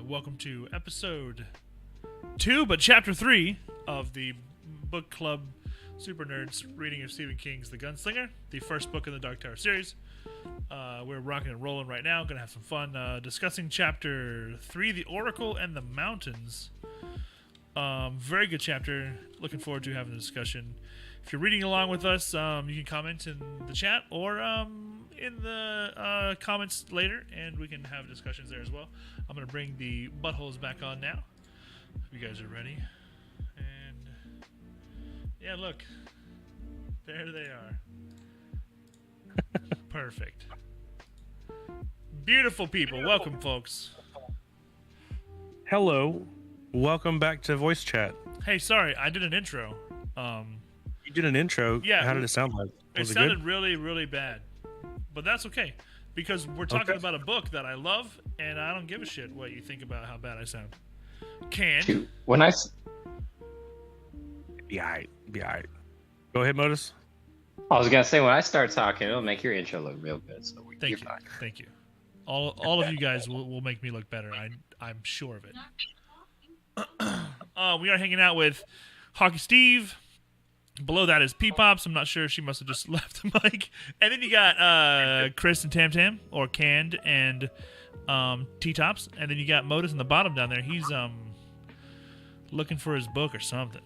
welcome to episode 2, but chapter 3 of the book club Super Nerds reading of Stephen King's The Gunslinger, the first book in the Dark Tower series. We're rocking and rolling right now. Gonna have some fun discussing chapter 3, The Oracle and the Mountains. Very good chapter. Looking forward to having a discussion. If you're reading along with us, you can comment in the chat or in the comments later, and we can have discussions there as well. I'm going to bring the buttholes back on now. If you guys are ready. And yeah, look. There they are. Perfect. Beautiful people. Welcome, folks. Hello. Welcome back to voice chat. Hey, sorry, I did an intro. You did an intro. Yeah. How did it sound like? Was it sounded really, really bad. But that's okay. Because we're talking about a book that I love, and I don't give a shit what you think about how bad I sound. Dude, when I... Be alright. Go ahead, Modus. I was going to say, when I start talking, it'll make your intro look real good. So Thank you. Fine. Thank you. All of you guys will make me look better. I'm sure of it. We are hanging out with Hockey Steve. Below that is P-Pops. I'm not sure. She must have just left the mic. And then you got Chris and Tam Tam, or Canned, and T-Tops. And then you got Modus in the bottom down there. He's looking for his book or something.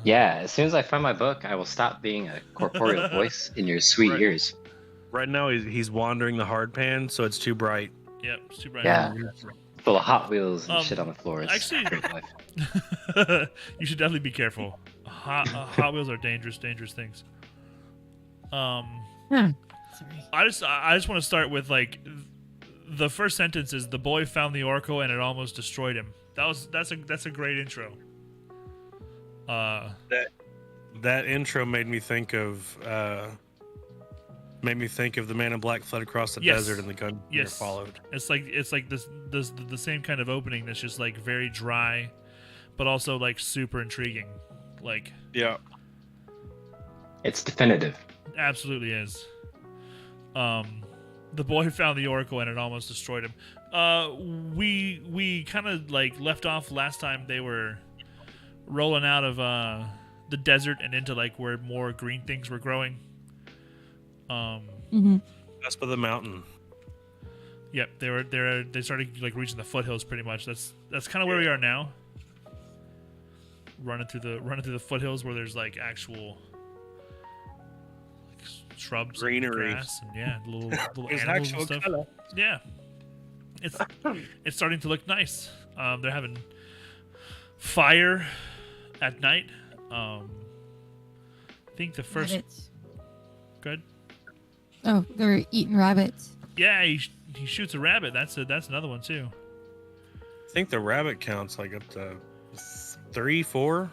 Yeah, as soon as I find my book, I will stop being a corporeal voice in your sweet ears. Right now, he's wandering the hard pan, so it's too bright. Yep, it's too bright. Yeah, full of Hot Wheels and shit on the floor. It's actually, a great life. You should definitely be careful. Hot Wheels are dangerous things. Sorry. I just want to start with like the first sentence is the boy found the oracle and it almost destroyed him. That's a great intro. That intro made me think of the Man in Black fled across the desert and the gun followed. It's like this the same kind of opening that's just like very dry, but also like super intriguing. Like, yeah, it's definitive. Absolutely is. The boy found the oracle and it almost destroyed him. We kind of like left off last time. They were rolling out of the desert and into like where more green things were growing. That's by the mountain. Yep, they started like reaching the foothills pretty much. That's kind of where we are now. Running through the foothills where there's like actual like, shrubs, greenery, and grass, and little animals and stuff. Color. Yeah, it's starting to look nice. They're having fire at night. I think the first. Rabbits. Good. Oh, they're eating rabbits. Yeah, he shoots a rabbit. That's another one too. I think the rabbit counts like up to 3, 4.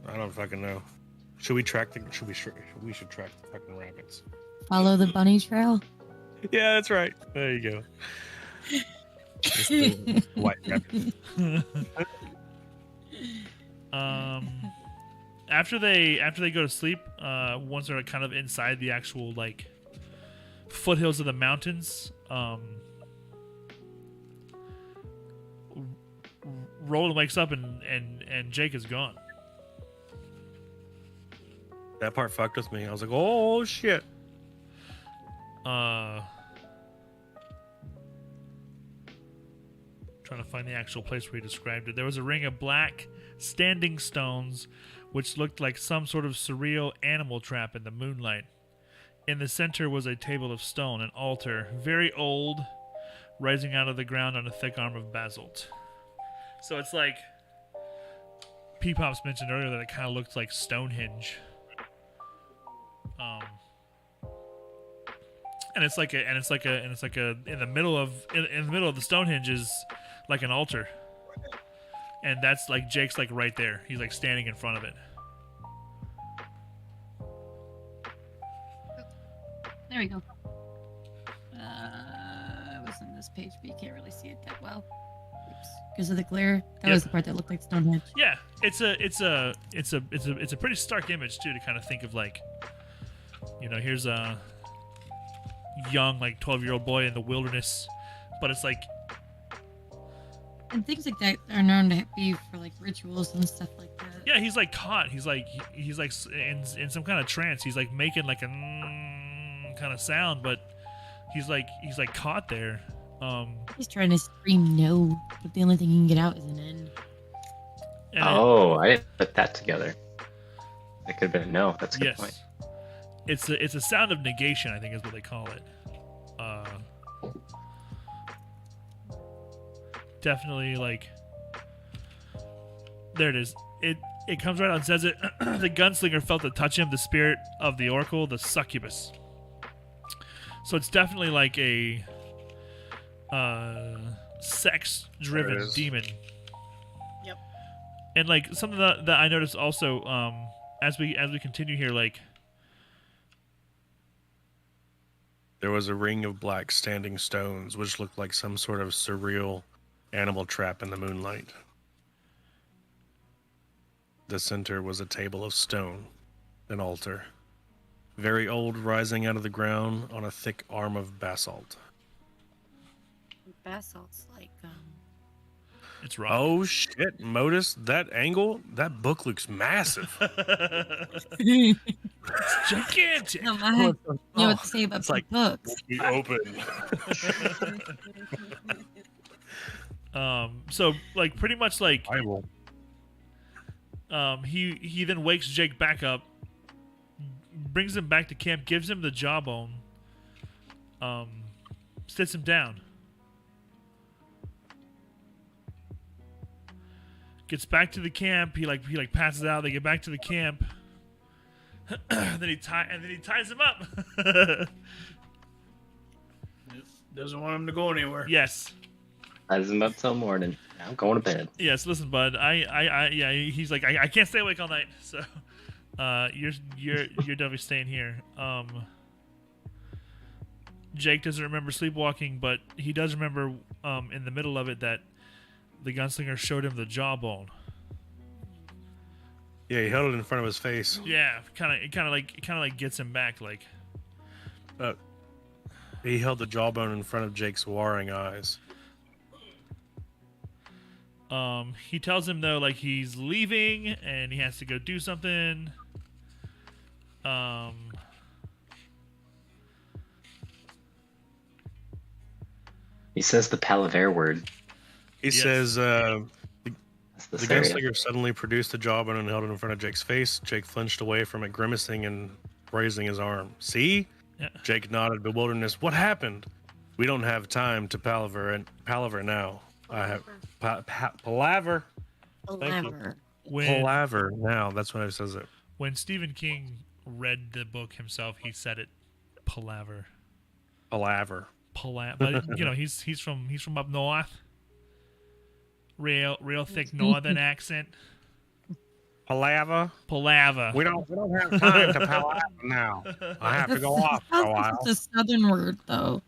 I don't fucking know. Should we track the? We should track the fucking rabbits. Follow the bunny trail. Yeah, that's right. There you go. Just the white rabbit. After they go to sleep, once they're kind of inside the actual like foothills of the mountains, Roland wakes up and Jake is gone. That part fucked with me. I was like, oh shit. Trying to find the actual place where he described it. There was a ring of black standing stones which looked like some sort of surreal animal trap in the moonlight. In the center was a table of stone, an altar, very old, rising out of the ground on a thick arm of basalt. So it's like P-Pops mentioned earlier that it kind of looked like Stonehenge. And it's like in the middle of the Stonehenge is like an altar. And that's like Jake's like right there. He's like standing in front of it. There we go. I was on this page, but you can't really see it that well. Oops. Because of the glare. That was the part that looked like Stonehenge. Yeah, it's a pretty stark image too to kind of think of like, here's a young like 12-year-old boy in the wilderness, but it's like And things like that are known to be for like rituals and stuff like that. Yeah, he's like caught. He's like in some kind of trance. He's like making like a kind of sound, but he's like caught there. He's trying to scream no, but the only thing he can get out is an N. and I didn't put that together. It could have been a no. That's a good yes, point. it's a sound of negation, I think is what they call it. Definitely like there it is. It comes right out and says it. The gunslinger felt to touch him the spirit of the oracle, the succubus. So it's definitely like a sex-driven There it is. demon. Yep. And like something that I noticed also, as we continue here, like There was a ring of black standing stones, which looked like some sort of surreal animal trap in the moonlight. The center was a table of stone, an altar, very old, rising out of the ground on a thick arm of basalt. Basalt's like it's rock. Oh shit, Modus, that angle, that book looks massive. Gigantic. No, I have, you know what to say about It's like- books. We open. So like pretty much like Bible. he then wakes Jake back up, brings him back to camp, gives him the jawbone, sits him down, gets back to the camp. He passes out. They get back to the camp. then he ties him up. Doesn't want him to go anywhere. Yes. Ties him up till morning. I'm going to bed. Yes, listen, bud. Yeah. He's like, I can't stay awake all night. So, you're definitely staying here. Jake doesn't remember sleepwalking, but he does remember, in the middle of it, that the gunslinger showed him the jawbone. Yeah, he held it in front of his face. Yeah, it kind of like gets him back. Like, He held the jawbone in front of Jake's warring eyes. he tells him though, like he's leaving and he has to go do something. He says the palaver word. He Yes. says, That's the the stereo. gunslinger suddenly produced the jawbone and held it in front of Jake's face. Jake flinched away from it, grimacing and raising his arm. See? Yeah. Jake nodded, bewilderness. What happened? We don't have time to palaver now. I have palaver. Thank you. Palaver. Palaver now. That's when I says it. When Stephen King read the book himself, he said it palaver. Palaver. But you know, he's from up north. Real thick northern accent. Palaver. Palaver. We don't have time to palaver now. I have to go off for a while. It's a southern word, though.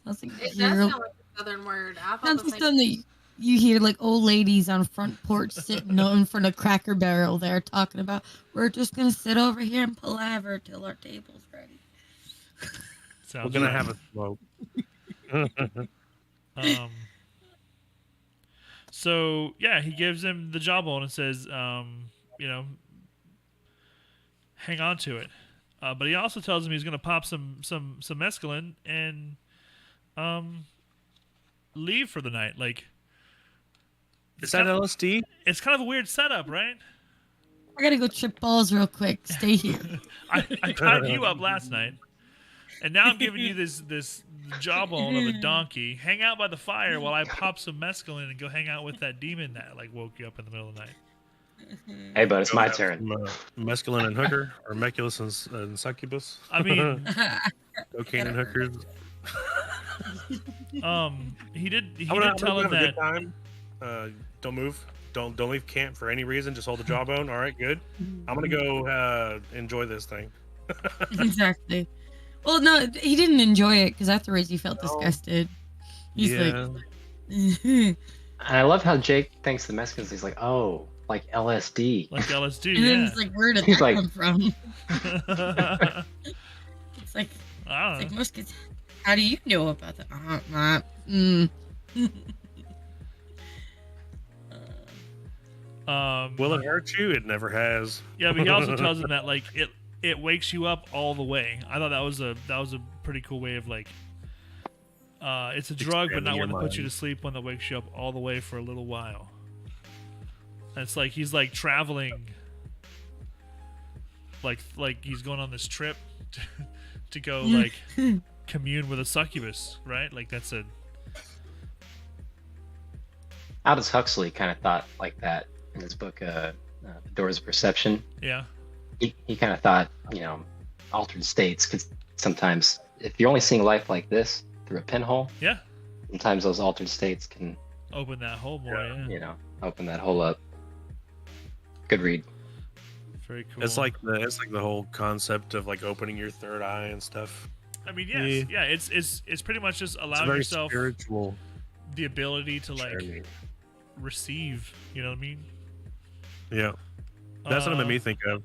Sounds like It you're- does sound like a southern word. I thought sounds the like same something that you hear like old ladies on front porch sitting in front of Cracker Barrel there talking about, we're just going to sit over here and palaver till our table's ready. We're gonna have a smoke. So yeah, he gives him the jawbone and says, you know, hang on to it. But he also tells him he's gonna pop some mescaline and leave for the night. Like, Is that LSD? it's kind of a weird setup, right? I got to go trip balls real quick. Stay here. I tied you up last night, and now I'm giving you this jawbone of a donkey. Hang out by the fire while I pop some mescaline and go hang out with that demon that like woke you up in the middle of the night. Hey, but it's my turn. Mescaline and hooker, or meculus and succubus. I mean, Cocaine and hookers. he did I'm gonna tell him have a that. good time. Don't move. Don't leave camp for any reason. Just hold the jawbone. All right, good. I'm gonna go enjoy this thing. Exactly. Well, no, he didn't enjoy it because afterwards he felt disgusted. He's Yeah. like, And I love how Jake thinks the Mexicans. He's like, oh, like LSD. Like LSD, and then yeah. he's like, where did He's that like- come from? I It's like, don't know. most kids, how do you know about that? Will it hurt you? It never has. Yeah, but he also tells him that like it wakes you up all the way. I thought that was a pretty cool way of like it's a drug, but not Expanding one that your puts you mind. to sleep, one that wakes you up all the way for a little while. And it's like he's like traveling, like he's going on this trip to go like commune with a succubus, right? Like that's a Aldous Huxley kind of thought like that in his book, The Doors of Perception. yeah. He kind of thought, altered states could sometimes, if you're only seeing life like this through a pinhole, Yeah. sometimes those altered states can, Open that hole more, yeah. open that hole up. Good read. Very cool. It's like the whole concept of like opening your third eye and stuff. I mean, yes, yeah. It's pretty much just It's a allowing very yourself spiritual the ability to like journey. receive. You know what I mean? Yeah, that's what it made Uh, me think of.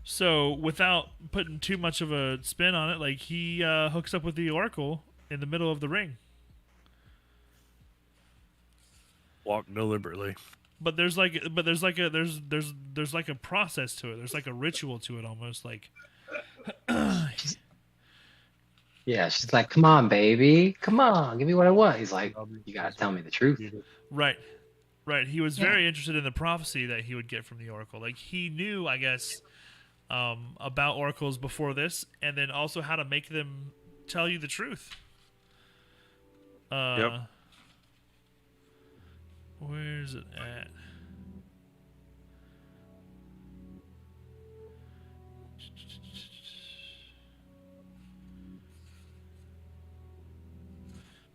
So, without putting too much of a spin on it, like he hooks up with the Oracle in the middle of the ring. Walk deliberately. But there's like a process to it. There's like a ritual to it, almost like. Yeah, she's like, come on, baby. Come on, give me what I want. He's like, you gotta tell me the truth. Right. He was very interested in the prophecy that he would get from the Oracle. Like he knew, I guess, about oracles before this, and then also how to make them tell you the truth. Yep. Where's it at?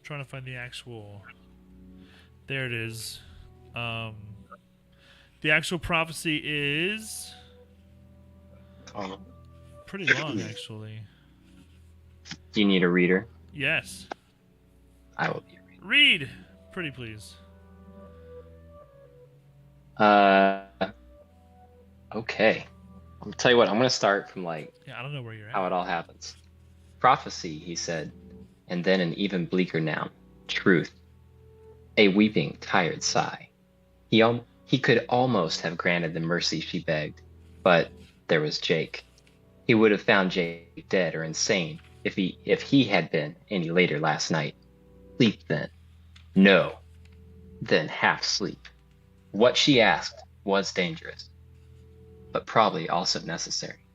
Trying to find the actual. There it is. The actual prophecy is pretty long, actually. Do you need a reader? Yes. I will be a reader. Read, pretty please. Okay. I'll tell you what, I'm gonna start from like Yeah, I don't know where you're at. how it all happens. Prophecy, he said, and then an even bleaker noun, truth. A weeping, tired sigh. He could almost have granted the mercy she begged, but there was Jake. He would have found Jake dead or insane if he had been any later last night. Sleep then. No. Then half sleep. What she asked was dangerous, but probably also necessary.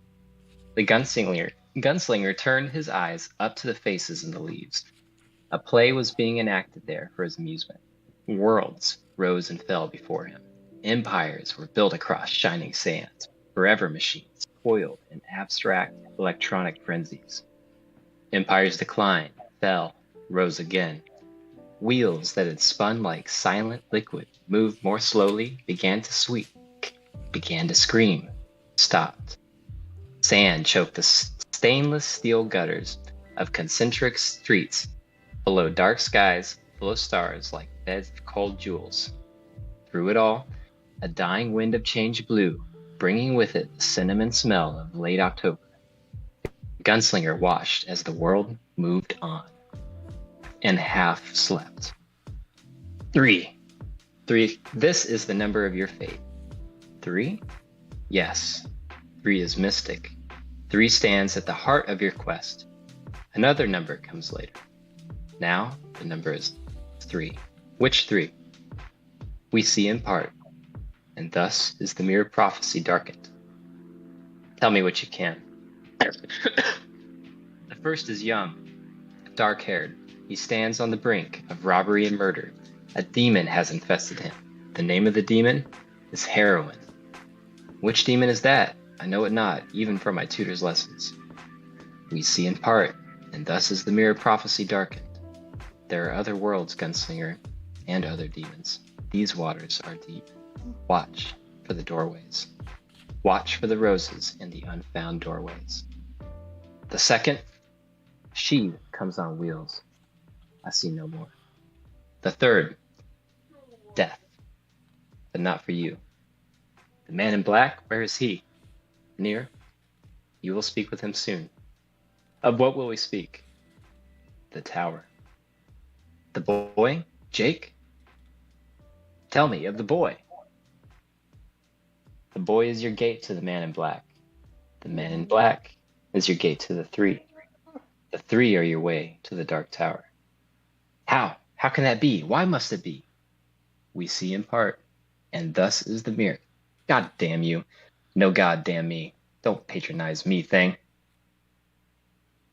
The gunslinger turned his eyes up to the faces in the leaves. A play was being enacted there for his amusement. Worlds rose and fell before him. Empires were built across shining sands. Forever machines toiled in abstract electronic frenzies. Empires declined, fell, rose again. Wheels that had spun like silent liquid moved more slowly, began to squeak, began to scream, stopped. Sand choked the stainless steel gutters of concentric streets below dark skies full of stars like beds of cold jewels. Through it all, a dying wind of change blew, bringing with it the cinnamon smell of late October. The gunslinger watched as the world moved on and half slept. 3. This is the number of your fate. 3? Yes. 3 is mystic. 3 stands at the heart of your quest. Another number comes later. Now, the number is 3. Which 3? We see in part, and thus is the mere prophecy darkened. Tell me what you can. The first is young, dark-haired. He stands on the brink of robbery and murder. A demon has infested him. The name of the demon is heroin. Which demon is that? I know it not, even from my tutor's lessons. We see in part, and thus is the mere prophecy darkened. There are other worlds, Gunslinger, and other demons. These waters are deep. Watch for the doorways. Watch for the roses in the unfound doorways. The second, she comes on wheels. I see no more. The third, death, but not for you. The man in black, where is he? Near? You will speak with him soon. Of what will we speak? The tower. The boy? Jake? Tell me of the boy. The boy is your gate to the man in black. The man in black is your gate to the three. The three are your way to the dark tower. How? How can that be? Why must it be? We see in part, and thus is the mirror. God damn you. No god damn me. Don't patronize me, thing.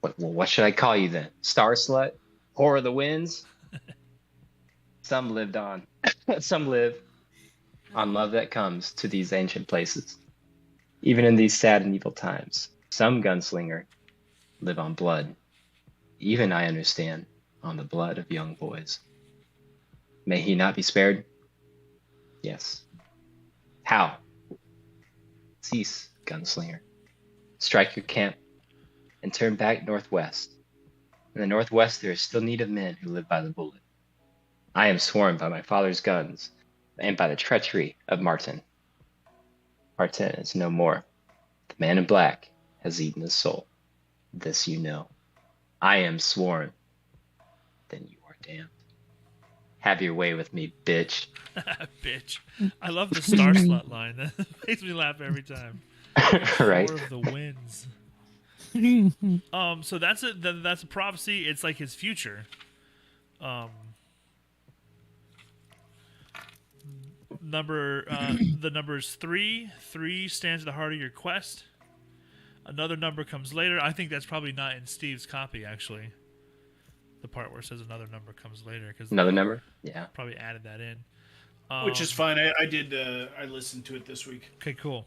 What should I call you then? Star slut? Whore of the winds? Some lived on. Some live on love that comes to these ancient places. Even in these sad and evil times, some gunslinger live on blood. Even I understand on the blood of young boys. May he not be spared? Yes. How? Cease, gunslinger. Strike your camp and turn back northwest. In the northwest there is still need of men who live by the bullet. I am sworn by my father's guns and by the treachery of Martin. Martin is no more. The man in black has eaten his soul. This you know. I am sworn. Then you are damned. Have your way with me, bitch. Bitch. I love the star slut line. That makes me laugh every time. Right? War of the winds. So that's a prophecy. It's like his future. The numbers 3 stands at the heart of your quest. Another number comes later. I think that's probably not in Steve's copy, actually. The part where it says another number comes later, because Another number? Yeah. probably added that in. Which is fine. I did. I listened to it this week. Okay, cool.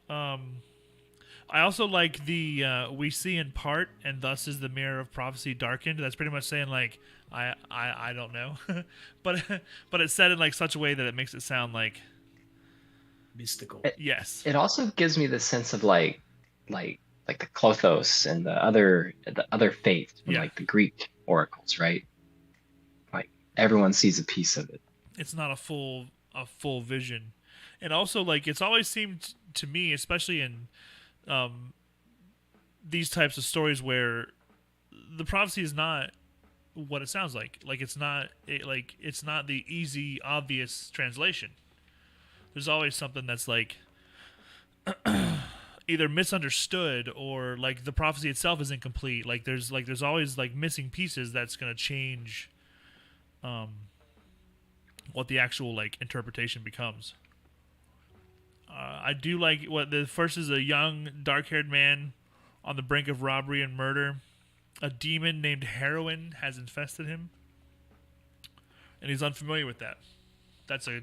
I also like the we see in part, and thus is the mirror of prophecy darkened. That's pretty much saying like I don't know, but it's said in like such a way that it makes it sound like Mystical. yes. It also gives me the sense of like the Clothos and the other faiths from Yeah. like the Greek oracles, right? Like everyone sees a piece of it. It's not a full vision, and also like it's always seemed to me, especially in these types of stories where the prophecy is not what it sounds like. Like it's not the easy, obvious translation. There's always something that's like either misunderstood or like the prophecy itself is incomplete. Like there's always like missing pieces that's gonna change what the actual like interpretation becomes. I do like what the first is: a young, dark-haired man on the brink of robbery and murder. A demon named Heroin has infested him, and he's unfamiliar with that. That's a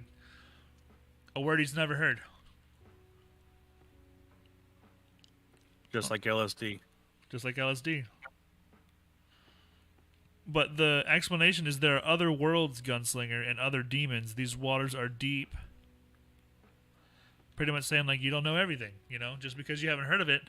word he's never heard. Just like LSD. Just like LSD. But the explanation is there are other worlds, Gunslinger, and other demons. These waters are deep. Pretty much saying, like, you don't know everything, you know? Just because you haven't heard of it.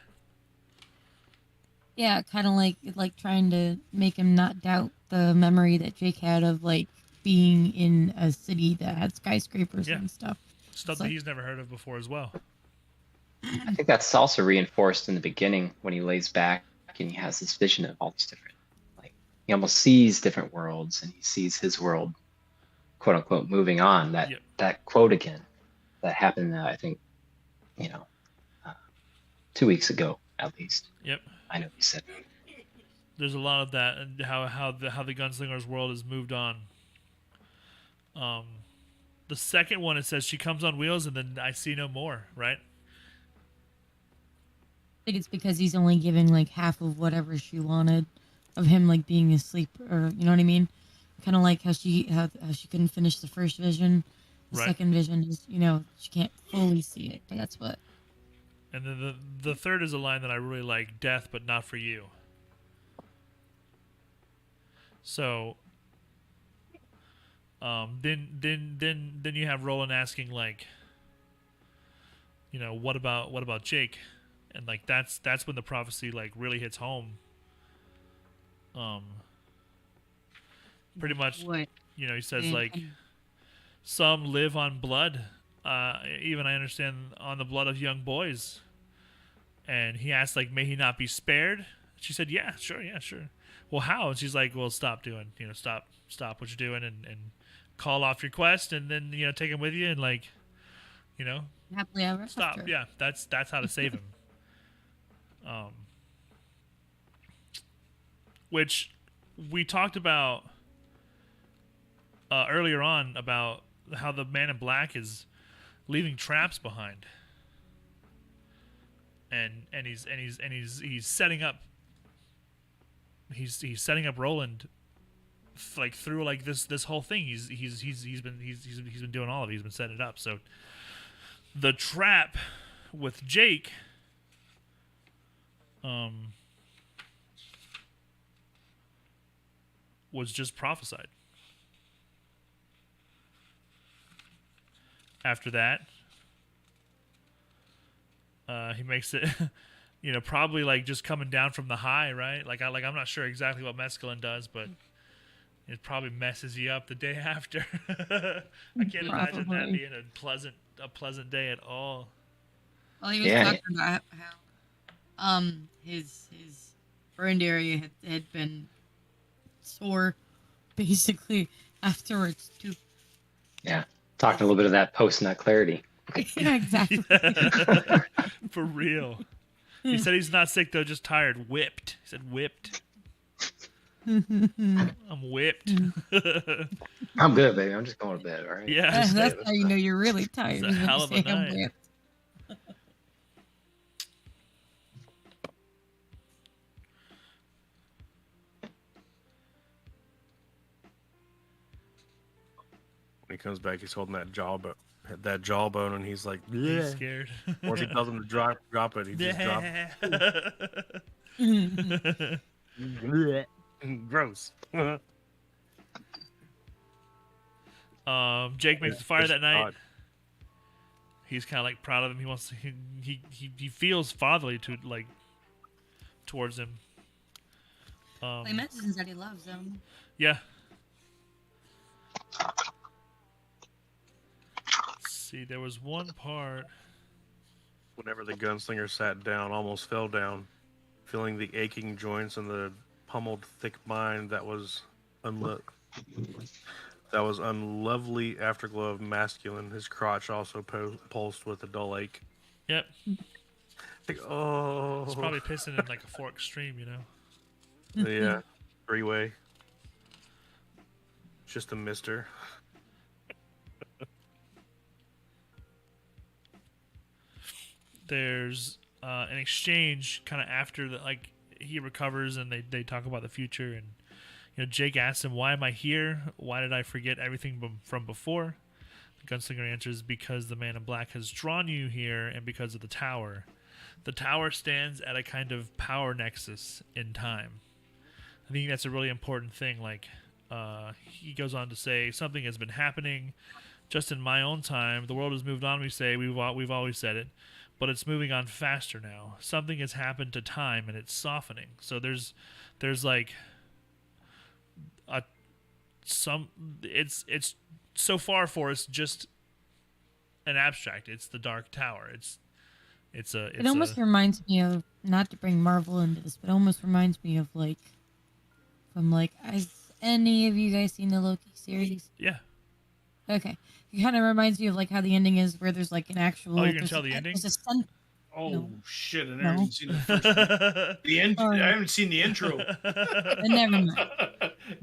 Yeah, kind of like trying to make him not doubt the memory that Jake had of like being in a city that had skyscrapers Yeah. and stuff. Stuff that he's never heard of before as well. I think that's also reinforced in the beginning when he lays back and he has this vision of all these different, like he almost sees different worlds and he sees his world, quote unquote, moving on. That quote again, that happened, I think, 2 weeks ago at least. Yep. I know he said. There's a lot of that, and how the Gunslinger's world has moved on. The second one, it says she comes on wheels, and then I see no more. Right? I think it's because he's only giving like half of whatever she wanted of him like being asleep, or you know what I mean? Kind of like how she couldn't finish the first vision. The Right. second vision is, she can't fully see it, but that's what. And then the third is a line that I really like: "Death, but not for you." So, then you have Roland asking like, what about Jake? And like that's when the prophecy like really hits home. Pretty much, What? he says like, some live on blood. Even I understand on the blood of young boys. And he asked like, may he not be spared? She said, yeah, sure. Well, how? And she's like, well, stop stop what you're doing and call off your quest and then, take him with you and like, Happily ever Stop. after. Yeah, that's how to save him. Which we talked about earlier on about how the Man in Black is leaving traps behind, and he's setting up. He's setting up Roland, like through like this whole thing. He's been doing all of it. He's been setting it up. So the trap with Jake, was just prophesied. After that, he makes it, probably like just coming down from the high, right? I'm not sure exactly what mescaline does, but it probably messes you up the day after. I can't imagine that being a pleasant day at all. Well, he was talking about how his burned area had been sore basically afterwards too. Yeah. Talking a little bit of that post-nut clarity. Yeah, exactly. For real. He said he's not sick though, just tired. Whipped. He said whipped. I'm whipped. I'm good, baby. I'm just going to bed, all right? Yeah. That's how you know you're really tired. It's a hell of a night. When he comes back, he's holding that jawbone, and he's like, yeah. He's scared. Or if he tells him to drop it, he just drops it. Gross. Jake makes the fire that night. Odd. He's kind of like proud of him. He wants to, he feels fatherly towards him. He mentions that he loves him. Yeah. Let's see, there was one part. Whenever the gunslinger sat down, almost fell down, feeling the aching joints and the pummeled thick mind that was unlovely afterglow of masculine. His crotch also pulsed with a dull ache. Yep. Like, oh. He's probably pissing in like a fork stream, Yeah. Freeway. Just a mister. There's an exchange kind of after that, like he recovers and they talk about the future, and Jake asks him, "Why am I here? Why did I forget everything from before?" The gunslinger answers, "Because the Man in Black has drawn you here, and because of the tower. The tower stands at a kind of power nexus in time." I think that's a really important thing. Like he goes on to say, "Something has been happening just in my own time. The world has moved on. We say we've always said it. But it's moving on faster now. Something has happened to time, and it's softening." So there's like it's so far for us just an abstract. It's the Dark Tower. It almost reminds me of, not to bring Marvel into this, but it almost reminds me of has any of you guys seen the Loki series? Yeah. Okay. It kind of reminds me of how the ending is, where there's an actual. Oh, you're gonna tell the ending? Oh No. shit! I No. haven't seen the first one. I haven't seen the intro. Never mind.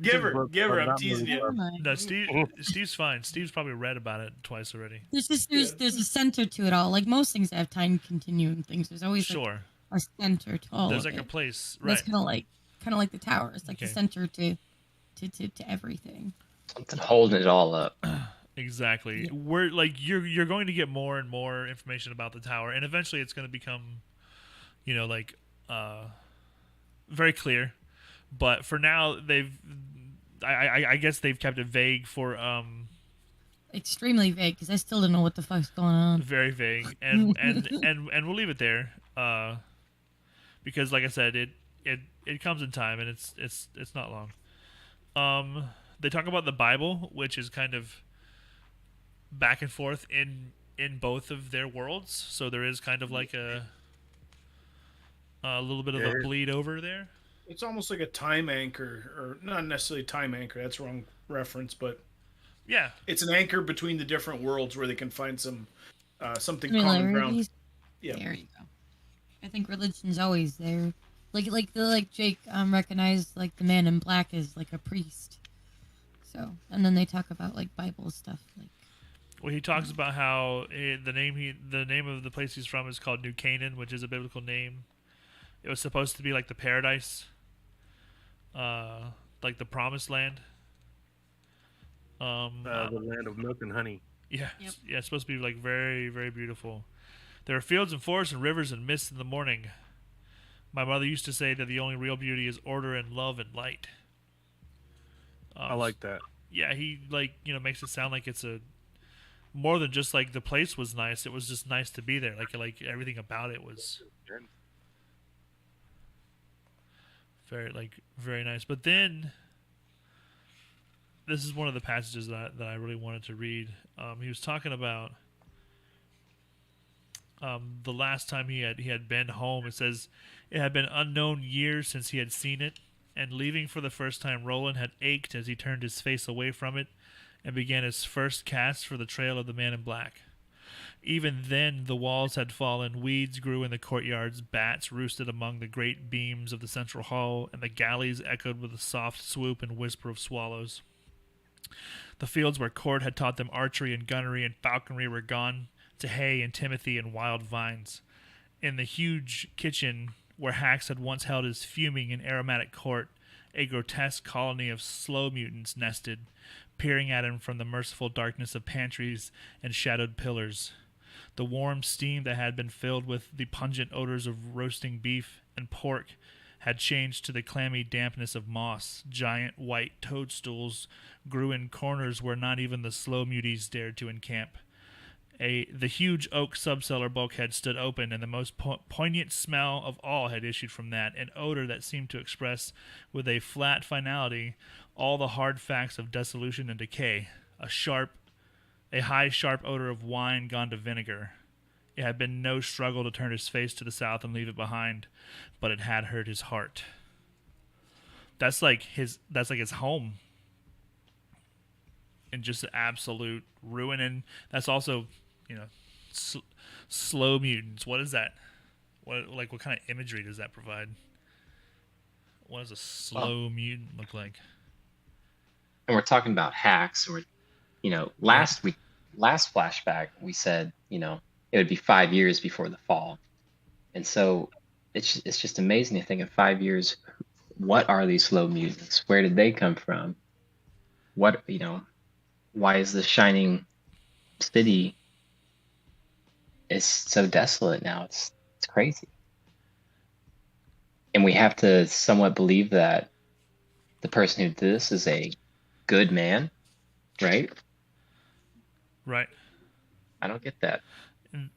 Give her. I'm teasing Never you. mind. No, Steve's fine. Steve's probably read about it twice already. There's a center to it all. Like most things that have time continuing things, there's always Sure. a center to all There's of like a it. place, And right? It's kind of like the tower. It's like Okay. the center to everything. Something holding it all up. Exactly. Yeah. We're you're going to get more and more information about the tower, and eventually it's going to become, very clear. But for now, I guess they've kept it vague for Extremely vague, because I still don't know what the fuck's going on. very vague, and we'll leave it there, because like I said, it comes in time, and it's not long. They talk about the Bible, which is kind of back and forth in both of their worlds, so there is kind of like a little bit of a bleed over there. It's almost like a time anchor, or not necessarily time anchor. That's the wrong reference, but Yeah, it's an anchor between the different worlds where they can find some something common ground. Similarities. Yeah. There you go. I think religion's always there. Like Jake recognized like the man in black as like a priest. So, and then they talk about like Bible stuff. Like, Well, he talks about how the name of the place he's from is called New Canaan, which is a biblical name. It was supposed to be like the paradise, like the promised land. The land of milk and honey. Yeah, Yep. yeah, it's supposed to be like very, very beautiful. There are fields and forests and rivers and mists in the morning. My mother used to say that the only real beauty is order and love and light. I like that. Yeah, he makes it sound like it's a more than just like the place was nice. It was just nice to be there. Like everything about it was very nice. But then this is one of the passages that I really wanted to read. He was talking about the last time he had been home. It says it had been unknown years since he had seen it, and leaving for the first time, Roland had ached as he turned his face away from it and began his first cast for the trail of the man in black. Even then, the walls had fallen, weeds grew in the courtyards, bats roosted among the great beams of the central hall, and the galleys echoed with the soft swoop and whisper of swallows. The fields where Cord had taught them archery and gunnery and falconry were gone to hay and timothy and wild vines. In the huge kitchen where Hax had once held his fuming and aromatic court, a grotesque colony of slow mutants nested, peering at him from the merciful darkness of pantries and shadowed pillars. The warm steam that had been filled with the pungent odors of roasting beef and pork had changed to the clammy dampness of moss. Giant white toadstools grew in corners where not even the slow muties dared to encamp. The huge oak subcellar bulkhead stood open, and the most poignant smell of all had issued from that, an odor that seemed to express with a flat finality all the hard facts of dissolution and decay, a high sharp odor of wine gone to vinegar. It had been no struggle to turn his face to the south and leave it behind, but it had hurt his heart. That's like his home. And just absolute ruin. And that's also, slow mutants. What is that? What kind of imagery does that provide? What does a slow mutant look like? And we're talking about hacks, or last flashback we said it would be 5 years before the fall, and so it's just amazing to think in 5 years, what are these slow mutants? Where did they come from? What why is the shining city is so desolate now? It's crazy, and we have to somewhat believe that the person who did this is a good man, right? Right. I don't get that. And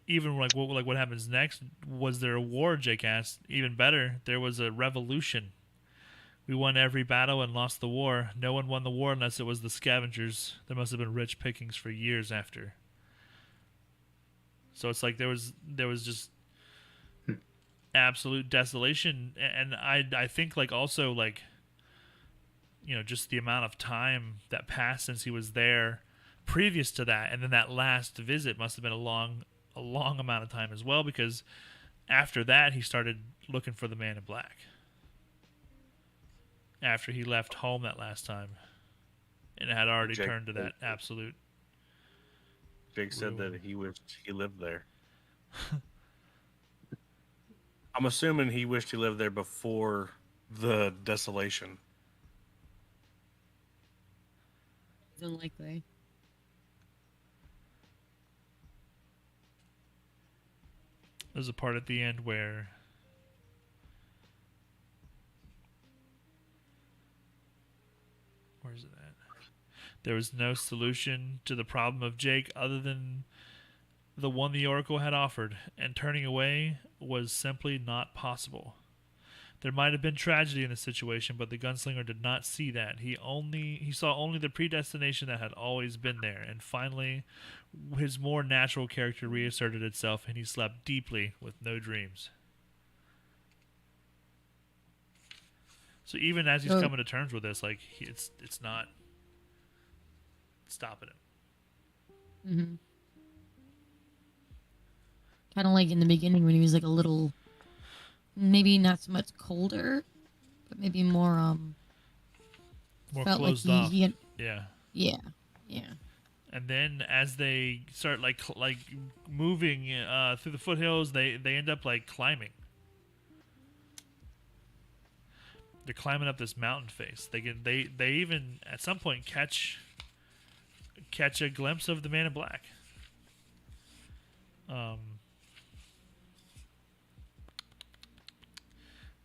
even what happens next? Was there a war? Jake asked. Even better, there was a revolution. We won every battle and lost the war. No one won the war unless it was the scavengers. There must have been rich pickings for years after. So it's like there was just absolute desolation, and I think also just the amount of time that passed since he was there previous to that, and then that last visit must have been a long amount of time as well, because after that he started looking for the man in black. After he left home that last time, and it had already turned to that absolute. Jake said that he wished he lived there. I'm assuming he wished he lived there before the desolation. Unlikely. There's a part at the end where where's it at? There was no solution to the problem of Jake other than the one the Oracle had offered, and turning away was simply not possible. There might have been tragedy in the situation, but the gunslinger did not see that. He saw only the predestination that had always been there, and finally his more natural character reasserted itself, and he slept deeply with no dreams. So even as he's coming to terms with this, it's not stopping him. Mm-hmm. Kind of like in the beginning when he was like a little, maybe not so much colder, but maybe more More felt like closed off. he had, Yeah. yeah. And then as they start like moving through the foothills, they end up like climbing. They're climbing up this mountain face. They even at some point catch a glimpse of the man in black.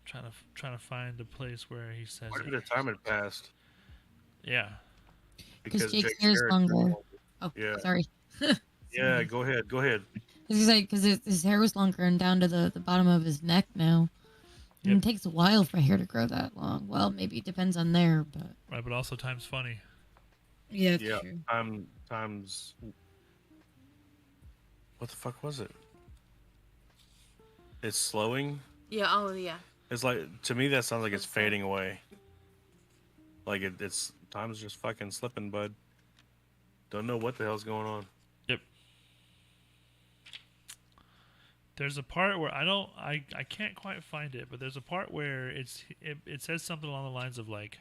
Trying to find the place where he says Quite a it. bit of time had passed. Yeah. Because Jake's Jake's hair's hair is longer. Oh, Yeah. sorry. Yeah, go ahead. It's like because his hair was longer and down to the bottom of his neck now. And Yep. it takes a while for hair to grow that long. Well, maybe it depends on there, but Right, but also time's funny. yeah, that's Yeah. true. Times. What the fuck was it? It's slowing. Yeah. Oh, yeah. It's like, to me, that sounds like it's fading away. Like it's time's just fucking slipping, bud. Don't know what the hell's going on. Yep. There's a part where I can't quite find it, but there's a part where it says something along the lines of like,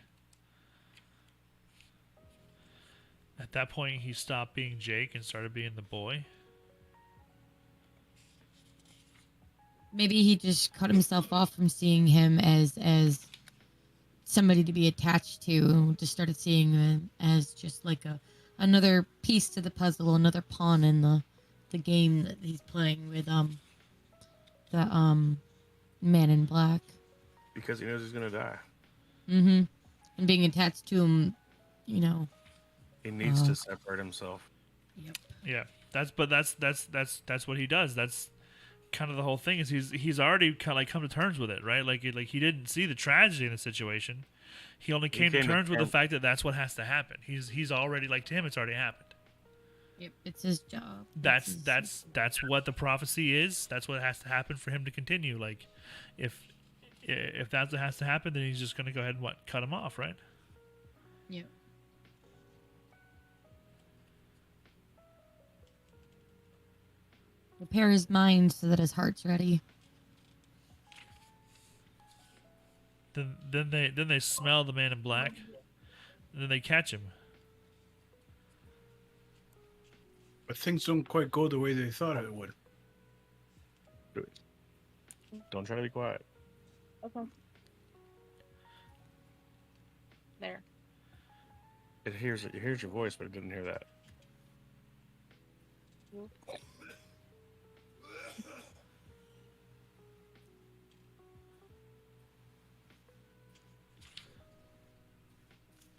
at that point he stopped being Jake and started being the boy. Maybe he just cut himself off from seeing him as somebody to be attached to. Just started seeing him as just like another piece to the puzzle, another pawn in the game that he's playing with the man in black. Because he knows he's gonna die. Mm-hmm. And being attached to him, you know. He needs to separate himself. Yep. Yeah, that's what he does. That's kind of the whole thing. Is he's already kind of like come to terms with it, right? Like he didn't see the tragedy in the situation. He only came to terms with the fact that that's what has to happen. He's already, like, to him, it's already happened. Yep, it's his job. That's what the prophecy is. That's what has to happen for him to continue. Like, if that's what has to happen, then he's just going to go ahead and cut him off, right? Yep. Prepare his mind so that his heart's ready. Then they smell the man in black, and then they catch him. But things don't quite go the way they thought it would. Don't try to be quiet. Okay. There. It hears your voice, but it didn't hear that.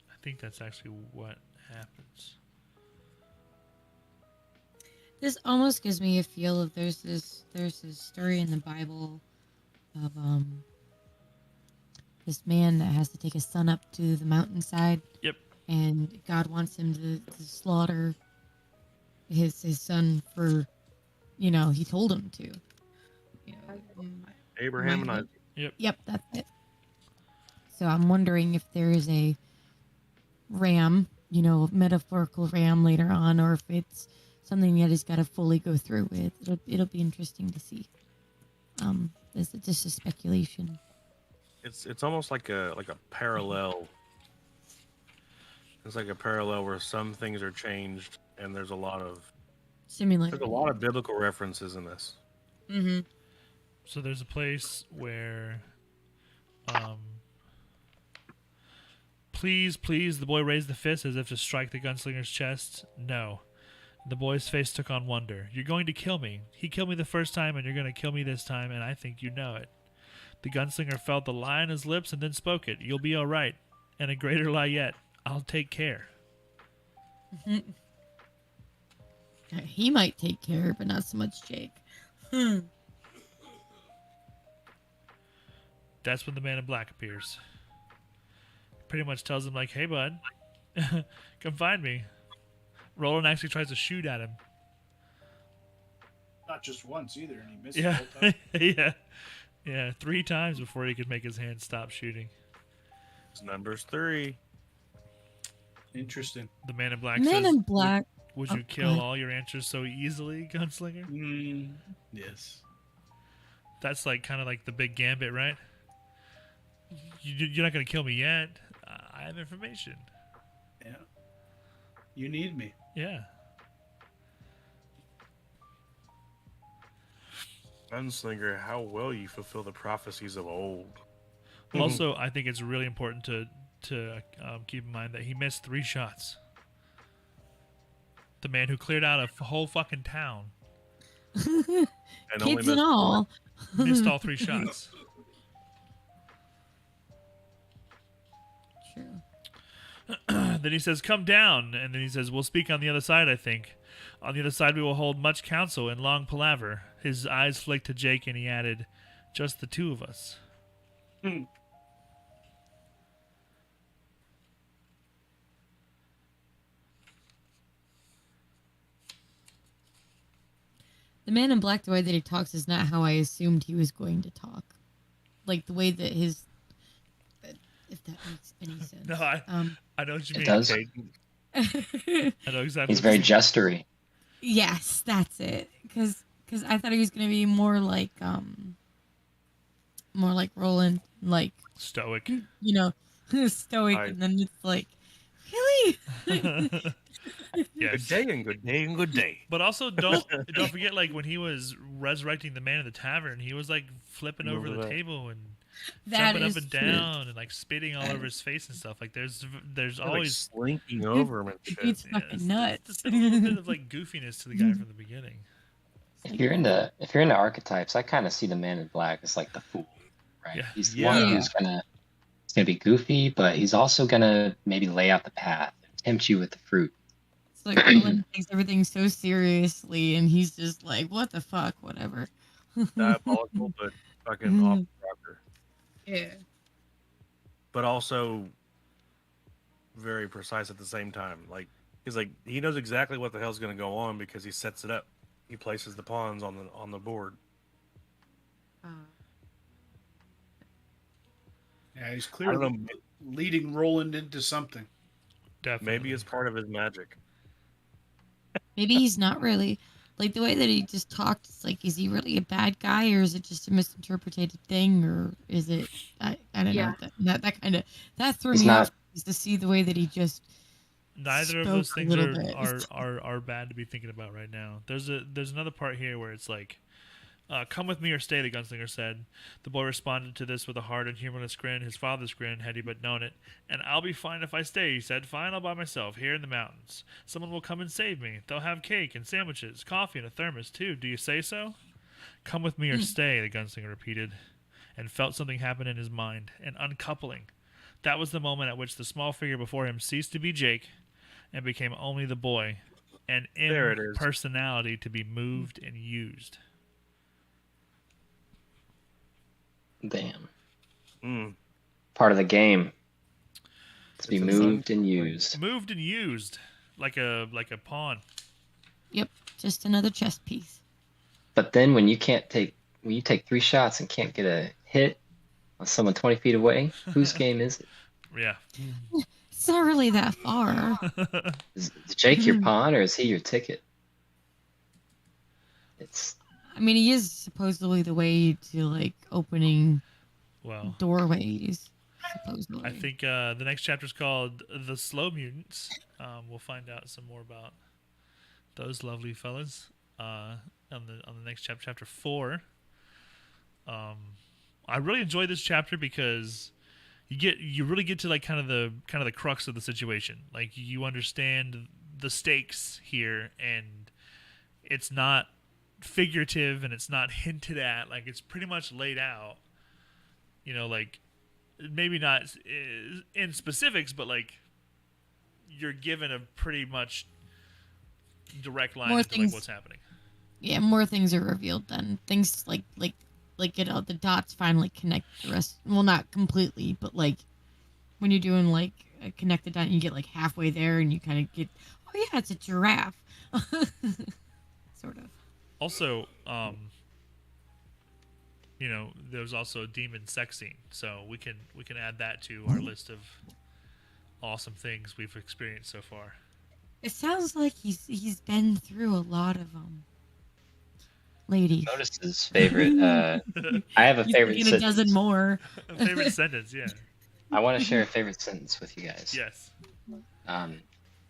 I think that's actually what happens. This almost gives me a feel of there's this story in the Bible of this man that has to take his son up to the mountainside. Yep. And God wants him to slaughter his son for, he told him to. Abraham and Isaac. Yep, that's it. So I'm wondering if there is a ram, metaphorical ram later on, or if it's something that he's got to fully go through with. It'll be interesting to see. It's just a speculation. It's almost like a parallel. It's like a parallel where some things are changed, and there's a lot of biblical references in this. Mm-hmm. So there's a place where, please, the boy raised the fist as if to strike the gunslinger's chest. No. The boy's face took on wonder. You're going to kill me. He killed me the first time, and you're going to kill me this time, and I think you know it. The gunslinger felt the lie on his lips and then spoke it. You'll be all right. And a greater lie yet. I'll take care. He might take care, but not so much Jake. That's when the man in black appears. Pretty much tells him, like, hey, bud, come find me. Roland actually tries to shoot at him. Not just once either, and he missed the whole time. Yeah, 3 times before he could make his hand stop shooting. It's numbers 3. Interesting. The man in black Man says, in black. Would Oh, you go kill ahead. all your answers so easily, Gunslinger? Yes. That's like kind of like the big gambit, right? You're not gonna kill me yet. I have information. Yeah. You need me. Yeah. Gunslinger, how well you fulfill the prophecies of old. Also, I think it's really important to keep in mind that he missed 3 shots. The man who cleared out a whole fucking town And only Kids and missed all. missed all 3 shots. True. Then he says, "Come down," and then he says, "We'll speak on the other side, I think. On the other side we will hold much counsel and long palaver." His eyes flicked to Jake, and he added, "Just the 2 of us." The man in black, the way that he talks is not how I assumed he was going to talk. Like the way that his, if that makes any sense. No, I know what you It mean. does. Kate. I know exactly. He's what very you mean. gestury. Yes, that's it. Because I thought he was going to be more like Roland, like, Stoic. you know, stoic, and then it's like, really? Good Yes. day and good day and good day. But also don't forget, like when he was resurrecting the man in the tavern, he was like flipping over Remember the that. table and That jumping up is and true. down and like spitting all over his face and stuff. Like there's Like always slinking over him and shit. It's yeah, fucking there's nuts. a little bit of like goofiness to the guy from the beginning. If you're into archetypes, I kind of see the man in black as like the fool, right? Yeah. He's the one Yeah. who's gonna be goofy, but he's also gonna maybe lay out the path, tempt you with the fruit. It's like Roland takes everything so seriously, and he's just like, what the fuck, whatever. Diabolical, but fucking off the rocker. Yeah. But also very precise at the same time. Like he's like he knows exactly what the hell's gonna go on because he sets it up. He places the pawns on the board. Yeah, he's I don't clearly know. leading Roland into something. Definitely. Maybe it's part of his magic. Maybe he's not really. Like, the way that he just talked, it's like, is he really a bad guy, or is it just a misinterpreted thing, or is it, I don't Yeah. know. That kind of, that threw He's me not- off, is to see the way that he just, Neither of spoke those a things little bit. are bad to be thinking about right now. There's another part here where it's like, "Come with me or stay," the gunslinger said. The boy responded to this with a hard and humorless grin, his father's grin, had he but known it. "And I'll be fine if I stay," he said. "Fine all by myself, here in the mountains. Someone will come and save me. They'll have cake and sandwiches, coffee and a thermos, too. Do you say so?" "Come with me or stay," the gunslinger repeated, and felt something happen in his mind, an uncoupling. That was the moment at which the small figure before him ceased to be Jake and became only the boy, an There it is. impersonality to be moved and used. Damn. Mm. Part of the game. To be It's a moved fun and point. used. Moved and used like a pawn. yep, just another chess piece. But then when you take 3 shots and can't get a hit on someone 20 feet away, whose game is it? Yeah. It's not really that far. Is Jake your pawn or is he your ticket? It's I mean, he is supposedly the way to, like, opening Well, doorways, supposedly. I think the next chapter is called "The Slow Mutants." We'll find out some more about those lovely fellas on the next chapter, chapter 4. I really enjoyed this chapter because you really get to like kind of the crux of the situation. Like you understand the stakes here, and it's not figurative and it's not hinted at. Like it's pretty much laid out. You know, like maybe not in specifics, but like you're given a pretty much direct line More into like things- what's happening. Yeah, more things are revealed then. Things like the dots finally connect the rest. Well, not completely, but like when you're doing like a connected dot, you get like halfway there, and you kind of get, oh yeah, it's a giraffe, sort of. Also, you know, there's also a demon sex scene, so we can add that to our list of awesome things we've experienced so far. It sounds like he's been through a lot of ladies. Notice his favorite. I have a He's favorite thinking a dozen sentence. more. Favorite sentence, yeah. I want to share a favorite sentence with you guys. Yes.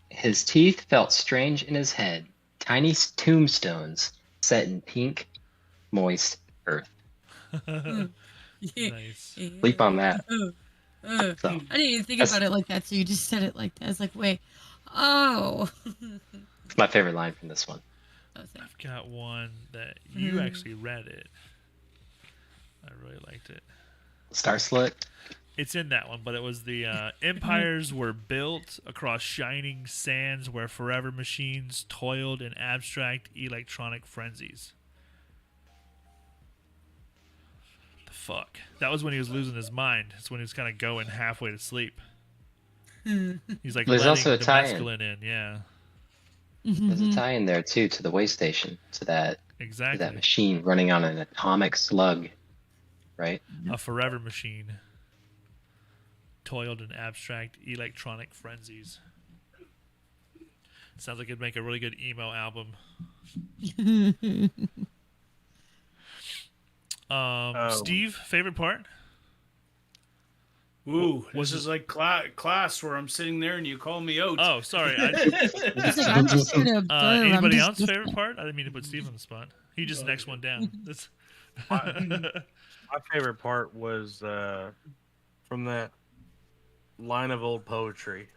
His teeth felt strange in his head, tiny tombstones set in pink, moist earth. Nice. Sleep on that. So, I didn't even think That's- about it like that, so you just said it like that. I was like, wait, oh. it's my favorite line from this one. I've got one that you actually read it. I really liked it. Star Slit. It's in that one, but it was the empires were built across shining sands where forever machines toiled in abstract electronic frenzies. The fuck? That was when he was losing his mind. It's when he was kind of going halfway to sleep. He's like There's letting also a the tie-in. mescaline in, yeah. There's a tie in there too to the way station, to that Exactly. machine running on an atomic slug, right? A forever machine toiled in abstract electronic frenzies. Sounds like it'd make a really good emo album. Steve, favorite part? Ooh, Was this is like class where I'm sitting there and you call me out. Oh, sorry. He's like, I'm just gonna observe. Anybody I'm else just favorite part? I didn't mean to put Steve on the spot. He just next one down. That's... My favorite part was from that line of old poetry.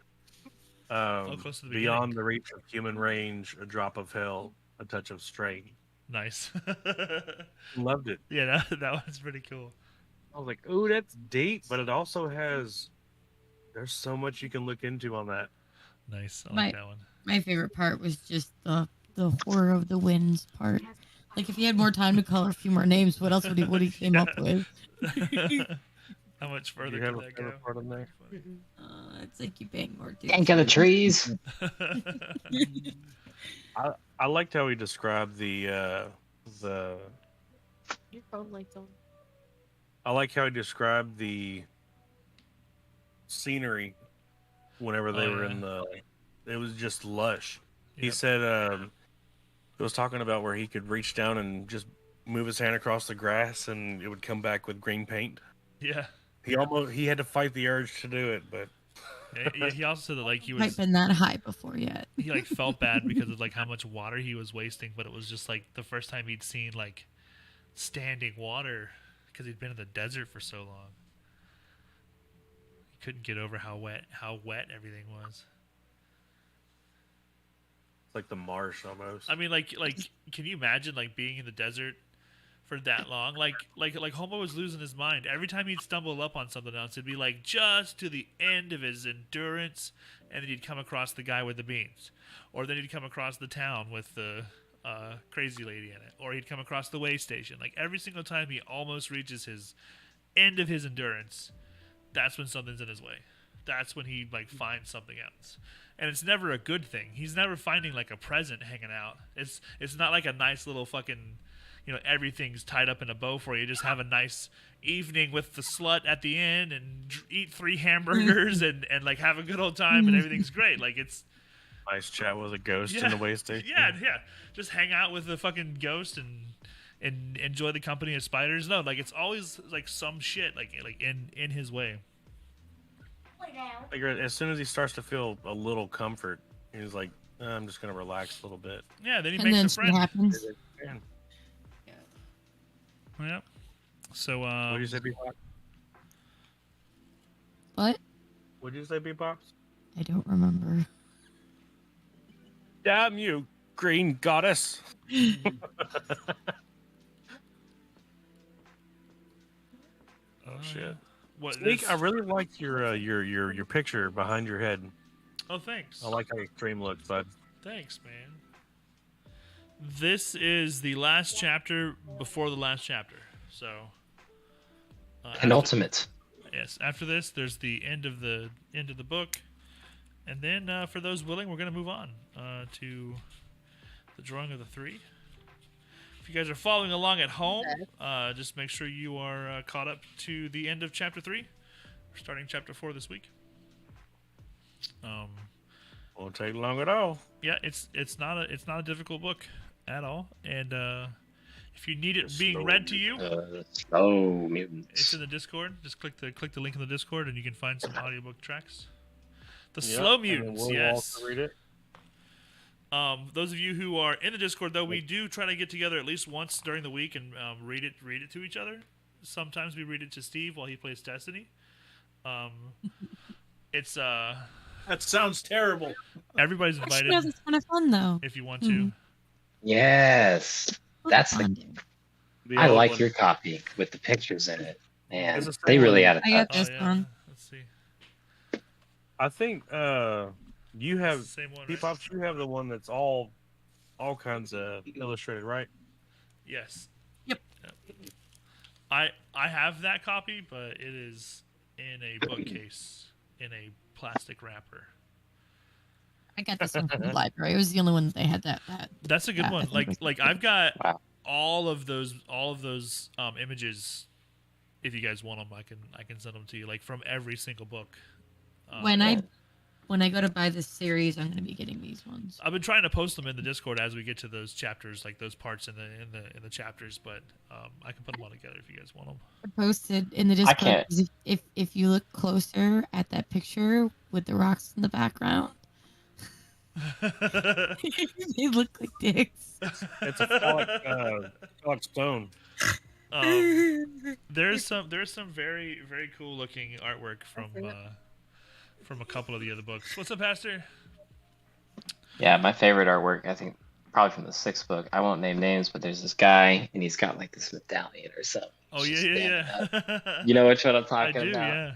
Close to the Beyond the reach of human range, a drop of hell, a touch of strain. Nice. Loved it. Yeah, that one's pretty cool. I was like, ooh, that's deep, but it also has. There's so much you can look into on that. Nice. I like that one. My favorite part was just the horror of the winds part. Like if he had more time to color a few more names, what else would he came up with? How much further You have could a that go? favorite part on there? It's like you paying more dues. Yank of the trees. I liked how he described the. Your phone lights on. I like how he described the scenery whenever they were in the. It was just lush. He Yep. said it was talking about where he could reach down and just move his hand across the grass and it would come back with green paint. Yeah. He had to fight the urge to do it, but He also said that like he I've was been that high before yet. he like felt bad because of like how much water he was wasting, but it was just like the first time he'd seen like standing water because he'd been in the desert for so long. He couldn't get over how wet everything was. it's like the marsh almost. I mean, like, can you imagine like being in the desert for that long? Like Homo was losing his mind every time he'd stumble up on something else. It'd be like just to the end of his endurance, and then he'd come across the guy with the beans, or then he'd come across the town with the crazy lady in it, or he'd come across the way station. Like every single time he almost reaches his end of his endurance, that's when something's in his way. That's when he like finds something else. And it's never a good thing. He's never finding like a present hanging out. It's not like a nice little fucking, everything's tied up in a bow for you. Just have a nice evening with the slut at the end and eat 3 hamburgers and like have a good old time and everything's great. Like it's Nice chat with a ghost in the way station. yeah. Just hang out with the fucking ghost and enjoy the company of spiders. No, like it's always like some shit like in his way. Like, as soon as he starts to feel a little comfort, he's like, I'm just gonna relax a little bit. Yeah, then he And makes then a shit friend. happens. Man, Yeah. So what did you say, Bebop? What? What did you say, Bebops? I don't remember. Damn you, green goddess! Oh shit! What? Sneak, this- I really liked your picture behind your head. Oh, thanks. I like how your stream looks, bud. Thanks, man. This is the last chapter before the last chapter. So. Penultimate. Yes. After this, there's the end of the book, and then for those willing, we're gonna move on to the drawing of the 3. If you guys are following along at home, just make sure you are caught up to the end of chapter 3. We're starting chapter 4 this week. Won't take long at all. Yeah, it's not a difficult book at all, and if you need it being read to you, Slow mutants. it's in the Discord. Just click the link in the Discord, and you can find some audiobook tracks. The Yep, Slow and then Mutants, we'll yes. also read it. Those of you who are in the Discord, though, we do try to get together at least once during the week and read it to each other. Sometimes we read it to Steve while he plays Destiny. It's That sounds terrible. everybody's Actually, invited that's kind of fun though. if you want to. Yes. That's the. The I old like one. your copy with the pictures in it. Man, It's the same they really one. had a I got touch. this one. Let's see. I think you It's have the same one. Right? P-Pops. You have the one that's all kinds of illustrated, right? Yes. Yep. I have that copy, but it is in a bookcase in a plastic wrapper. I got this one from the library. It was the only one that they had that. That's a good Yeah, I one. think it was- Like I've got Wow. all of those images. If you guys want them, I can send them to you. Like from every single book. when I go to buy this series, I'm going to be getting these ones. I've been trying to post them in the Discord as we get to those chapters, like those parts in the chapters. But I can put them all together if you guys want them. They're posted in the Discord. can't- 'Cause if you look closer at that picture with the rocks in the background, they look like dicks. It's a phallic stone. There's some very very cool looking artwork from a couple of the other books. What's up, Pastor? Yeah, my favorite artwork, I think, probably from the 6th book. I won't name names, but there's this guy, and he's got like this medallion or something. Oh He's yeah, just yeah, standing up. yeah. You know which one I'm I talking do, about? yeah.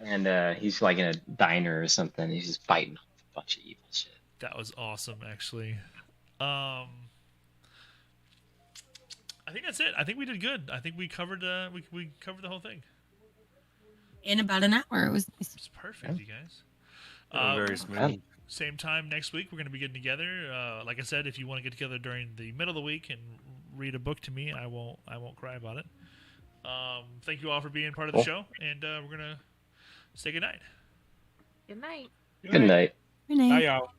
And he's like in a diner or something. He's just fighting off a bunch of evil shit. That was awesome, actually. I think that's it. I think we did good. I think we covered we covered the whole thing. In about an hour, it was nice. It's perfect, you guys. Very smooth. Same time next week, we're going to be getting together. Like I said, if you want to get together during the middle of the week and read a book to me, I won't cry about it. Thank you all for being part of the show, and we're gonna say goodnight. Good night. Good night. Renee. Bye, y'all.